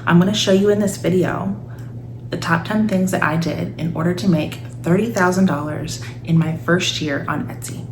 I'm going to show you in this video the top 10 things that I did in order to make $30,000 in my first year on Etsy.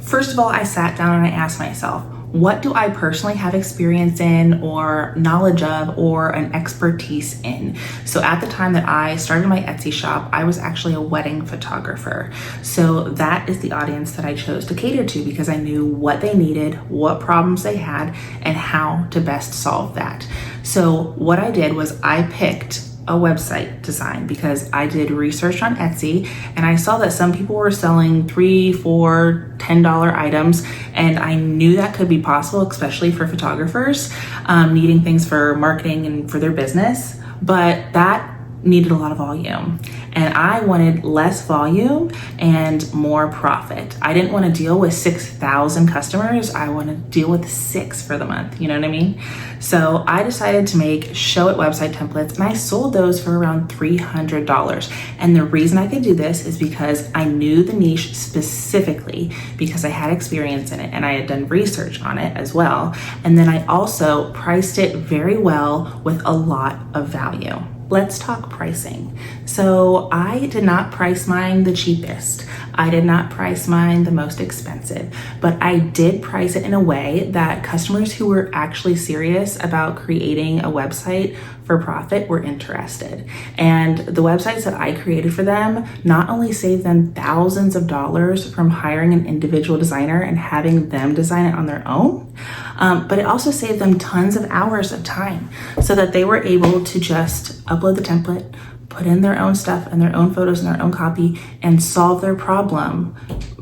First of all, I sat down and I asked myself, what do I personally have experience in or knowledge of or an expertise in? So at the time that I started my Etsy shop, I was actually a wedding photographer. So that is the audience that I chose to cater to because I knew what they needed, what problems they had, and how to best solve that. So what I did was I picked a website design because I did research on Etsy and I saw that some people were selling $3, $4, $10 items, and I knew that could be possible, especially for photographers needing things for marketing and for their business, but that needed a lot of volume. And I wanted less volume and more profit. I didn't want to deal with 6,000 customers. I want to deal with 6 for the month. You know what I mean? So I decided to make show it website templates and I sold those for around $300. And the reason I could do this is because I knew the niche specifically because I had experience in it and I had done research on it as well. And then I also priced it very well with a lot of value. Let's talk pricing. So I did not price mine the cheapest. I did not price mine the most expensive, but I did price it in a way that customers who were actually serious about creating a website for profit were interested. And the websites that I created for them not only saved them thousands of dollars from hiring an individual designer and having them design it on their own, but it also saved them tons of hours of time so that they were able to just upload the template, put in their own stuff and their own photos and their own copy and solve their problem,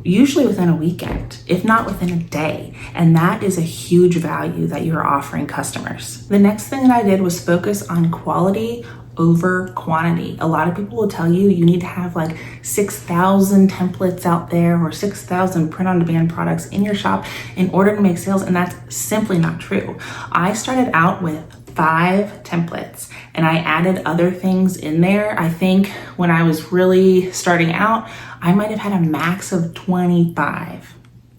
usually within a weekend, if not within a day. And that is a huge value that you're offering customers. The next thing that I did was focus on quality over quantity. A lot of people will tell you you need to have like 6,000 templates out there or 6,000 print-on-demand products in your shop in order to make sales, and that's simply not true. I started out with 5 templates and I added other things in there. I think when I was really starting out, I might have had a max of 25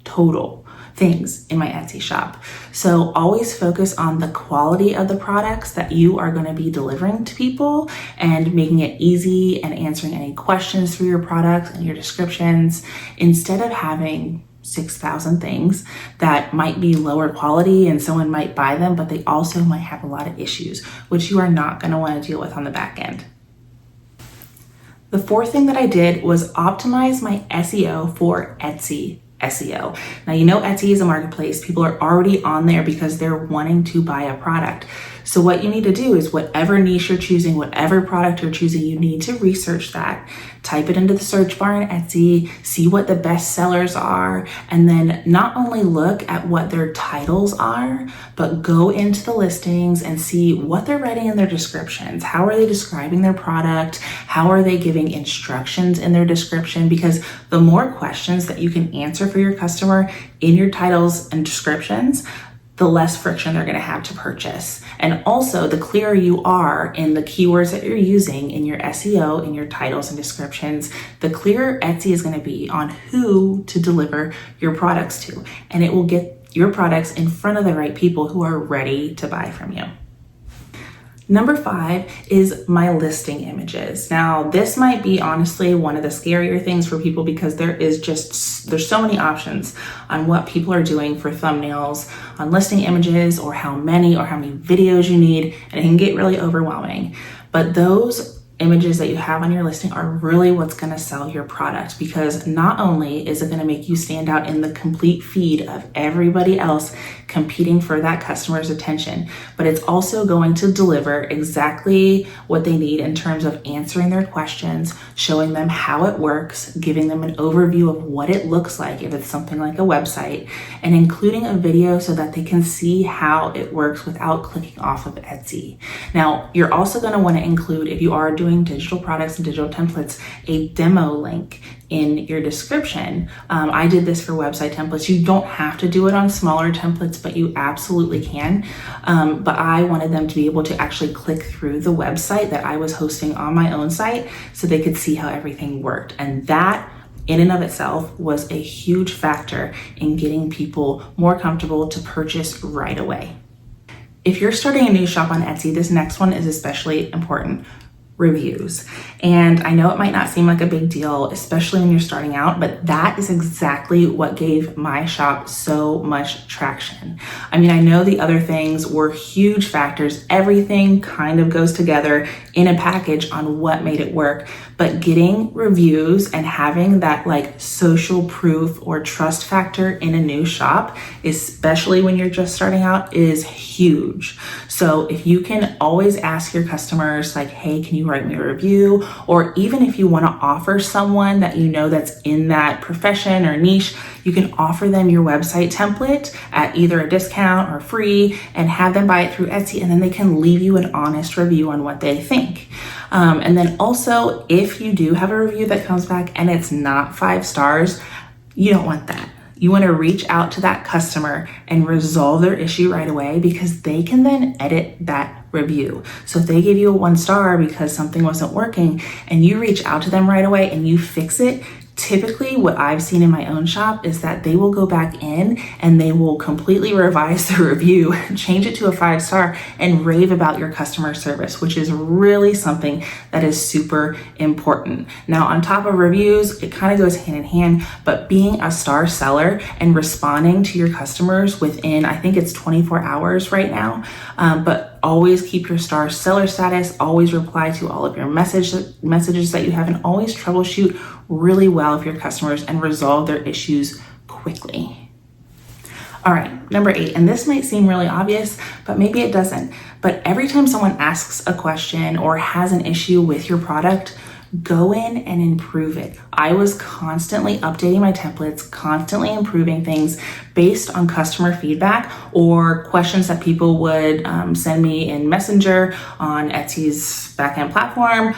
total things in my Etsy shop. So always focus on the quality of the products that you are going to be delivering to people and making it easy and answering any questions through your products and your descriptions instead of having 6,000 things that might be lower quality and someone might buy them, but they also might have a lot of issues, which you are not going to want to deal with on the back end. The fourth thing that I did was optimize my SEO for Etsy SEO. Now, you know, Etsy is a marketplace. People are already on there because they're wanting to buy a product. So what you need to do is whatever niche you're choosing, whatever product you're choosing, you need to research that, type it into the search bar in Etsy, see what the best sellers are, and then not only look at what their titles are, but go into the listings and see what they're writing in their descriptions. How are they describing their product? How are they giving instructions in their description? Because the more questions that you can answer for your customer in your titles and descriptions, the less friction they're going to have to purchase. And also, the clearer you are in the keywords that you're using in your SEO, in your titles and descriptions, the clearer Etsy is going to be on who to deliver your products to. And it will get your products in front of the right people who are ready to buy from you. Number 5 is my listing images. Now, this might be honestly one of the scarier things for people because there's so many options on what people are doing for thumbnails, on listing images, or how many videos you need, and it can get really overwhelming. But those images that you have on your listing are really what's going to sell your product, because not only is it going to make you stand out in the complete feed of everybody else competing for that customer's attention, but it's also going to deliver exactly what they need in terms of answering their questions, showing them how it works, giving them an overview of what it looks like if it's something like a website, and including a video so that they can see how it works without clicking off of Etsy. Now, you're also going to want to include, if you are doing digital products and digital templates, a demo link in your description. I did this for website templates. You don't have to do it on smaller templates, but you absolutely can. But I wanted them to be able to actually click through the website that I was hosting on my own site so they could see how everything worked. And that in and of itself was a huge factor in getting people more comfortable to purchase right away. If you're starting a new shop on Etsy, this next one is especially important: reviews. And I know it might not seem like a big deal, especially when you're starting out, but that is exactly what gave my shop so much traction. I mean, I know the other things were huge factors. Everything kind of goes together in a package on what made it work, but getting reviews and having that like social proof or trust factor in a new shop, especially when you're just starting out, is huge. So if you can always ask your customers like, hey, can you write me a review? Or even if you want to offer someone that you know that's in that profession or niche, you can offer them your website template at either a discount or free and have them buy it through Etsy, and then they can leave you an honest review on what they think. And then also, if you do have a review that comes back and it's not 5 stars, you don't want that. You want to reach out to that customer and resolve their issue right away, because they can then edit that review. So if they give you a 1 star because something wasn't working and you reach out to them right away and you fix it, typically what I've seen in my own shop is that they will go back in and they will completely revise the review, change it to a 5 star, and rave about your customer service, which is really something that is super important. Now, on top of reviews, it kind of goes hand in hand, but being a star seller and responding to your customers within, I think it's 24 hours right now, but always keep your star seller status, always reply to all of your messages that you have, and always troubleshoot really well with your customers and resolve their issues quickly. All right, number 8, and this might seem really obvious, but maybe it doesn't. But every time someone asks a question or has an issue with your product, go in and improve it. I was constantly updating my templates, constantly improving things based on customer feedback or questions that people would send me in Messenger on Etsy's backend platform,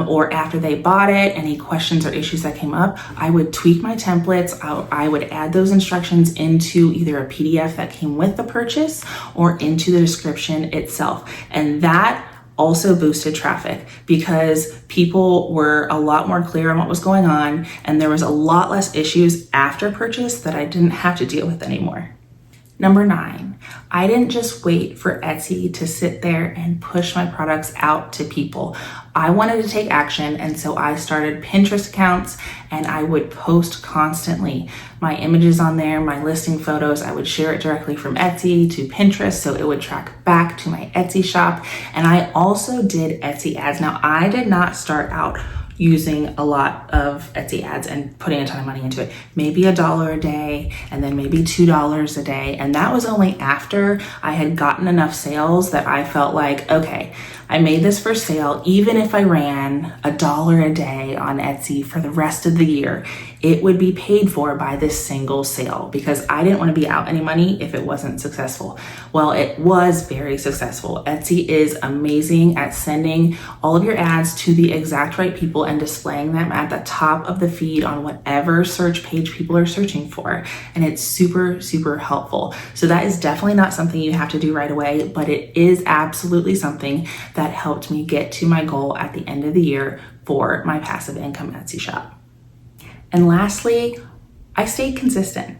or after they bought it, any questions or issues that came up. I would tweak my templates. I would add those instructions into either a PDF that came with the purchase or into the description itself. And that also boosted traffic because people were a lot more clear on what was going on, and there was a lot less issues after purchase that I didn't have to deal with anymore. Number 9, I didn't just wait for Etsy to sit there and push my products out to people. I wanted to take action, and so I started Pinterest accounts, and I would post constantly my images on there, my listing photos. I would share it directly from Etsy to Pinterest, so it would track back to my Etsy shop. And I also did Etsy ads. Now, I did not start out using a lot of Etsy ads and putting a ton of money into it. Maybe $1 a day, and then maybe $2 a day. And that was only after I had gotten enough sales that I felt like, okay, I made this for sale. Even if I ran $1 a day on Etsy for the rest of the year, it would be paid for by this single sale, because I didn't want to be out any money if it wasn't successful. Well, it was very successful. Etsy is amazing at sending all of your ads to the exact right people and displaying them at the top of the feed on whatever search page people are searching for. And it's super, super helpful. So that is definitely not something you have to do right away, but it is absolutely something that helped me get to my goal at the end of the year for my passive income Etsy shop. And lastly, I stayed consistent.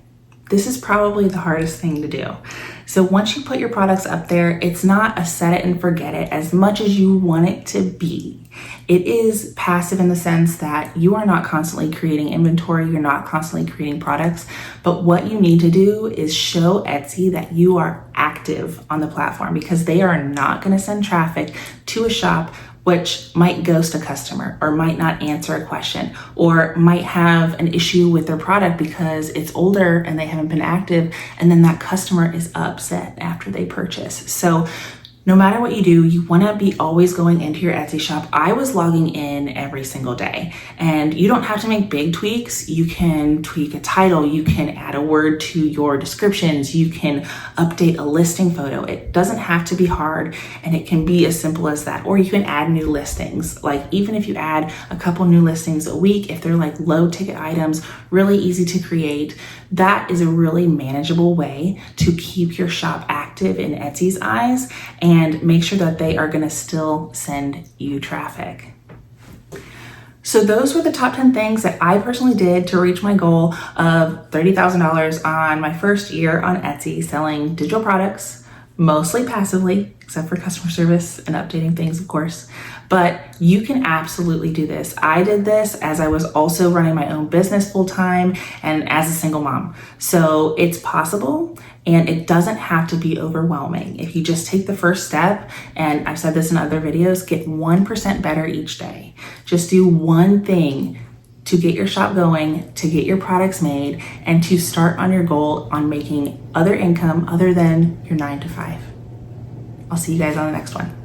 This is probably the hardest thing to do. So once you put your products up there, it's not a set it and forget it as much as you want it to be. It is passive in the sense that you are not constantly creating inventory, you're not constantly creating products, but what you need to do is show Etsy that you are active on the platform, because they are not going to send traffic to a shop which might ghost a customer or might not answer a question or might have an issue with their product because it's older and they haven't been active, and then that customer is upset after they purchase. So no matter what you do, you want to be always going into your Etsy shop. I was logging in every single day, and you don't have to make big tweaks. You can tweak a title, you can add a word to your descriptions, you can update a listing photo. It doesn't have to be hard, and it can be as simple as that. Or you can add new listings. Like even if you add a couple new listings a week, if they're like low ticket items, really easy to create, that is a really manageable way to keep your shop active in Etsy's eyes and make sure that they are going to still send you traffic. So those were the top 10 things that I personally did to reach my goal of $30,000 on my first year on Etsy selling digital products, mostly passively, except for customer service and updating things, of course. But you can absolutely do this. I did this as I was also running my own business full time and as a single mom. So it's possible, and it doesn't have to be overwhelming. If you just take the first step, and I've said this in other videos, get 1% better each day. Just do one thing to get your shop going, to get your products made, and to start on your goal on making other income other than your 9 to 5. I'll see you guys on the next one.